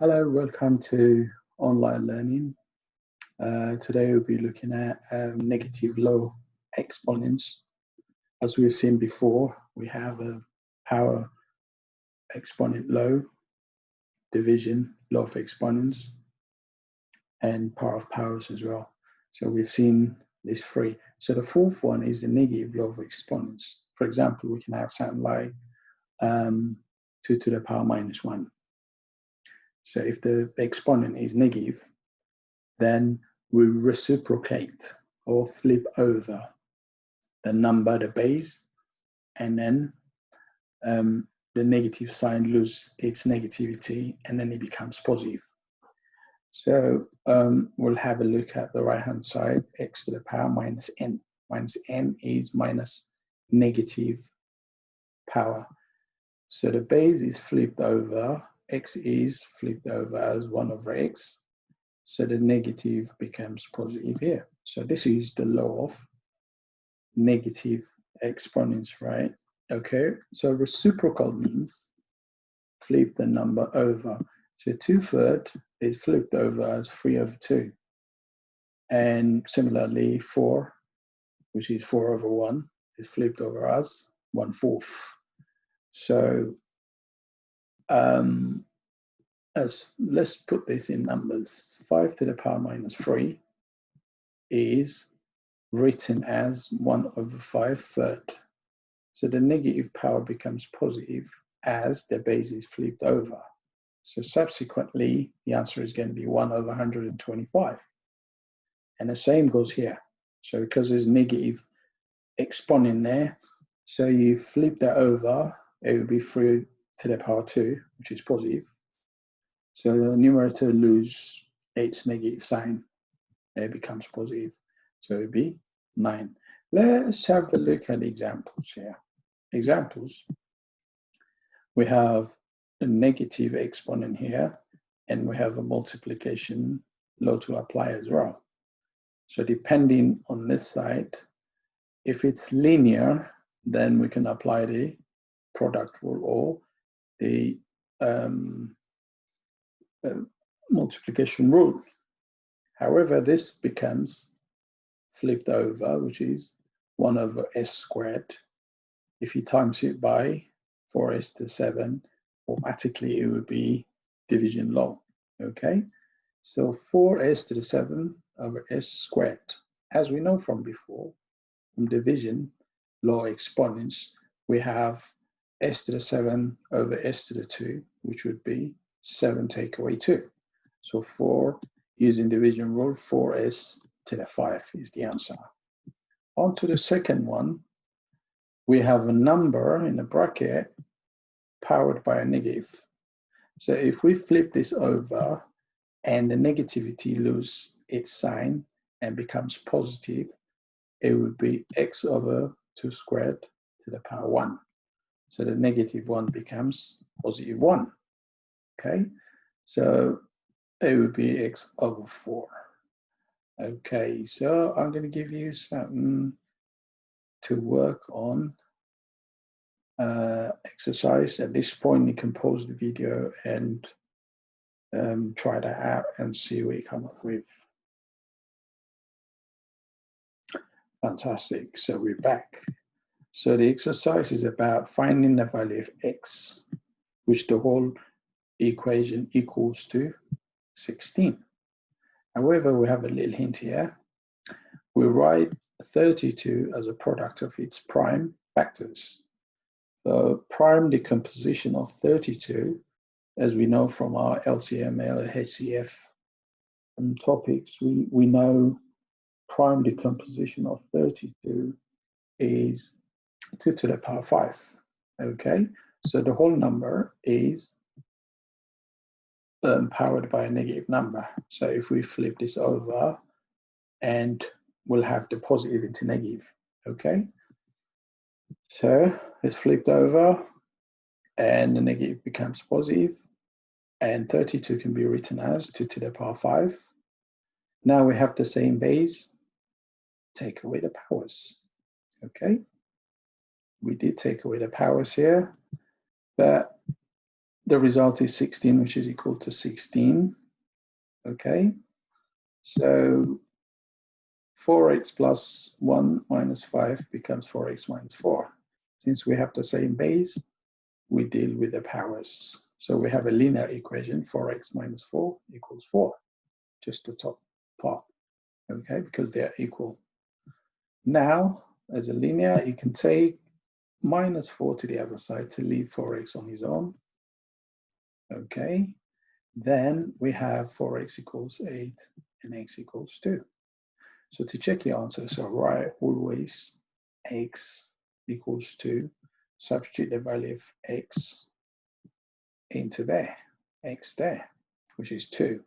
Hello, welcome to online learning. Today we'll be looking at negative low exponents. As we've seen before, we have a power exponent low, division, law of exponents, and power of powers as well. So we've seen these three. So the fourth one is the negative law of exponents. For example, we can have something like 2 to the power minus 1. So if the exponent is negative, then we reciprocate or flip over the number, the base, and then the negative sign loses its negativity and then it becomes positive. So we'll have a look at the right-hand side, x to the power minus n. Minus n is minus negative power. So the base is flipped over, x is flipped over as 1 over x. So the negative becomes positive here. So this is the law of negative exponents, right? Okay, so reciprocal means flip the number over. So 2/3 is flipped over as 3 over 2. And similarly, 4, which is 4 over 1, is flipped over as 1/4. So let's put this in numbers. 5 to the power minus 3 is written as 1 over 5/3. So the negative power becomes positive as the base is flipped over. So subsequently, the answer is going to be 1 over 125. And the same goes here. So because there's negative exponent there, so you flip that over, it will be 3 to the power 2, which is positive. So the numerator loses its negative sign. It becomes positive. So it will be 9. Let's have a look at examples here. Examples. We have a negative exponent here, and we have a multiplication law to apply as well. So depending on this side, if it's linear, then we can apply the product rule or the multiplication rule. However, this becomes flipped over, which is 1 over s squared. If you times it by 4s to 7, automatically it would be division law, okay? So 4s to the 7 over s squared. As we know from before, from division law exponents, we have s to the 7 over s to the 2, which would be 7 take away 2. So 4, using division rule, 4s to the 5 is the answer. On to the second one, we have a number in a bracket powered by a negative. So if we flip this over and the negativity loses its sign and becomes positive, it would be x over 2 squared to the power 1. So the negative 1 becomes positive 1. Okay, so it would be x over 4. Okay, so I'm going to give you something to work on. Exercise. At this point, you can pause the video and try that out and see what you come up with. Fantastic. So we're back. So the exercise is about finding the value of x, which the whole equation equals to 16. However, we have a little hint here. We write 32 as a product of its prime factors. The prime decomposition of 32, as we know from our LCM, HCF topics, we know prime decomposition of 32 is 2 to the power 5. Okay, so the whole number is powered by a negative number. So if we flip this over, and we'll have the positive into negative. Okay, so it's flipped over and the negative becomes positive, and 32 can be written as 2 to the power 5. Now we have the same base, take away the powers. Okay, we did take away the powers here, but the result is 16, which is equal to 16. Okay, so 4x plus 1 minus 5 becomes 4x minus 4. Since we have the same base, we deal with the powers. So we have a linear equation, 4x minus 4 equals 4, just the top part, okay, because they are equal. Now, as a linear, you can take minus 4 to the other side to leave 4x on its own, okay. Then we have 4x equals 8 and x equals 2. So to check your answer, so write always x equals 2, substitute the value of x into there, x there, which is 2.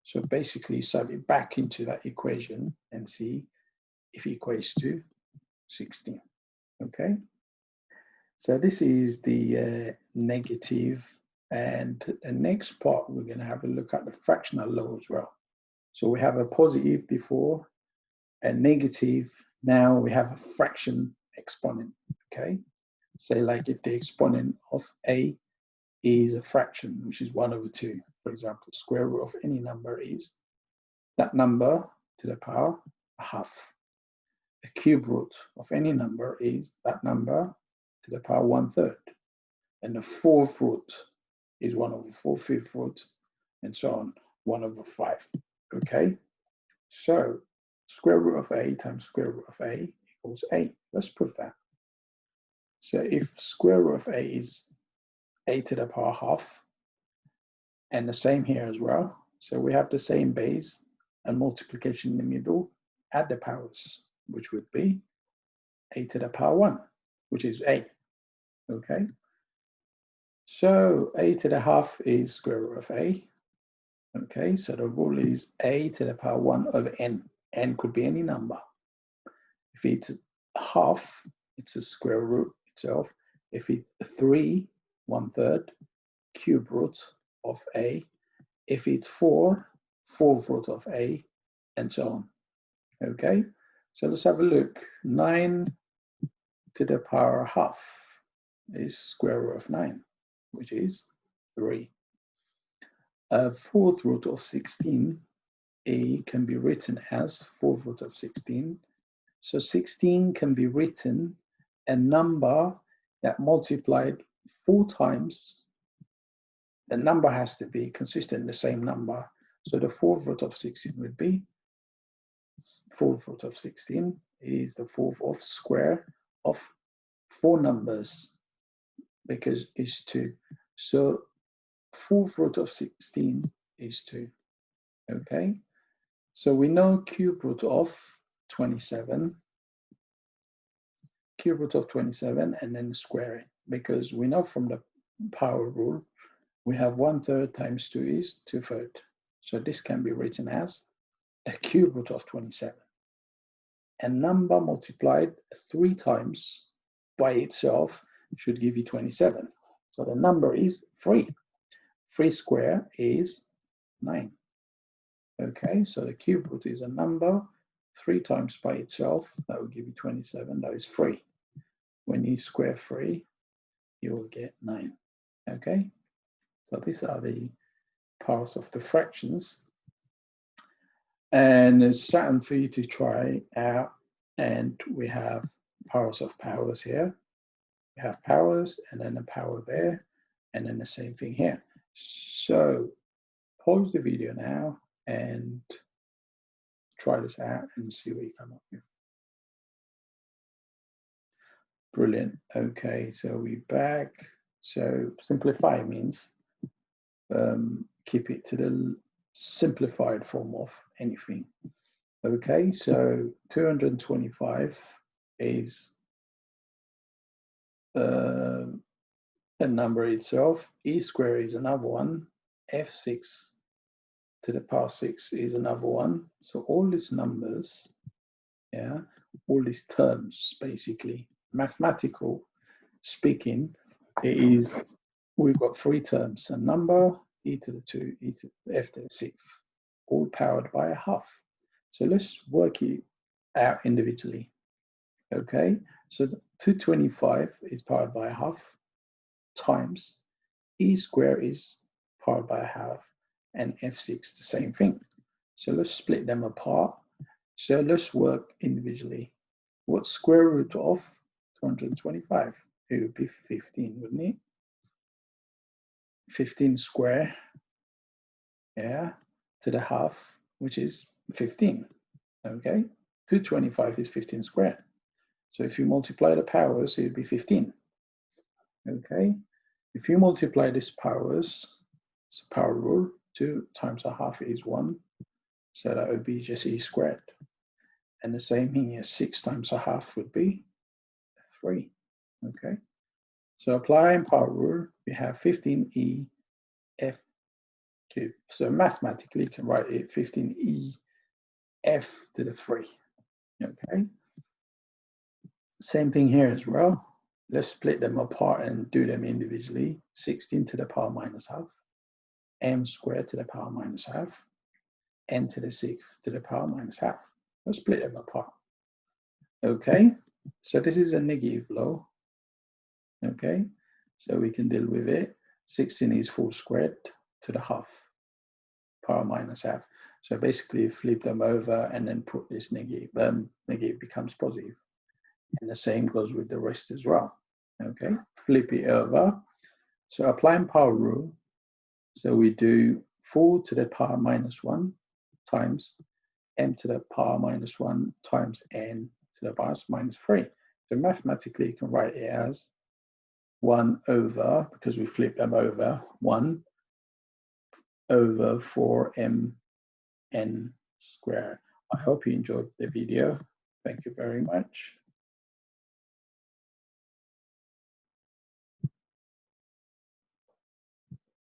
So basically sub it back into that equation and see if it equates to 16, okay? So this is the negative, and the next part we're gonna have a look at the fractional law as well. So we have a positive before, a negative, now we have a fraction exponent, okay? Say like if the exponent of a is a fraction, which is 1/2, for example, square root of any number is that number to the power ½ A cube root of any number is that number to the power 1/3. And the fourth root is 1/4, fifth root, and so on, 1/5, okay? So square root of a times square root of a equals 8. Let's prove that. So if square root of a is a to the power ½ and the same here as well. So we have the same base and multiplication in the middle, add the powers, which would be a to the power 1, which is a, okay? So a to the ½ is square root of a, okay? So the rule is a to the power 1/n. N could be any number. If it's ½ it's a square root itself. If it's 3, 1/3, cube root of a. If it's 4, fourth root of a, and so on. Okay, so let's have a look. 9 to the power ½ is square root of 9, which is 3. Fourth root of 16, a can be written as fourth root of 16. So 16 can be written a number that multiplied 4 times. The number has to be consistent, the same number. So the fourth root of 16 would be, fourth root of 16 is the fourth of square of 4 numbers, because it's 2. So fourth root of 16 is 2, okay? So we know cube root of 27, cube root of 27, and then square it, because we know from the power rule, we have 1/3 times 2 is 2/3. So this can be written as a cube root of 27. A number multiplied 3 times by itself should give you 27. So the number is 3. 3 square is 9. Okay, so the cube root is a number 3 times by itself. That will give you 27. That is 3. When you square 3, you will get 9. Okay, so these are the powers of the fractions. And it's something for you to try out. And we have powers of powers here. We have powers and then a power there, and then the same thing here. So pause the video now and try this out and see what you come up with. Brilliant. Okay, so we're back. So simplify means keep it to the simplified form of anything. Okay, so 225 is a number itself. E squared is another one. F6 to the power 6 is another one. So all these numbers, yeah, all these terms, basically, mathematical speaking, it is, we've got 3 terms: a number, e to the 2, e to the f to the 6, all powered by a ½ So let's work it out individually. Okay, so 225 is powered by a ½ times E squared is powered by a half, and F6 the same thing. So let's split them apart. So let's work individually. What's square root of 225? It would be 15, wouldn't it? 15 square, yeah, to the half, which is 15, okay? 225 is 15 squared. So if you multiply the powers, it would be 15, okay? If you multiply these powers, it's a power rule, 2 times a half is 1, so that would be just e squared. And the same thing here, 6 times a half would be 3, okay? So applying power rule, we have 15e f cubed. So mathematically, you can write it 15e f to the 3, okay? Same thing here as well. Let's split them apart and do them individually. 16 to the power minus half, m squared to the power minus half, n to the 6th to the power minus half. Let's split them apart. Okay, so this is a negative law. Okay, so we can deal with it. 16 is 4 squared to the half, power minus half. So basically flip them over and then put this negative, negative becomes positive. And the same goes with the rest as well. Okay, flip it over. So applying power rule, so we do 4 to the power minus 1 times m to the power minus 1 times n to the power minus 3. So mathematically, you can write it as 1 over, because we flip them over, 1 over 4mn squared. I hope you enjoyed the video. Thank you very much.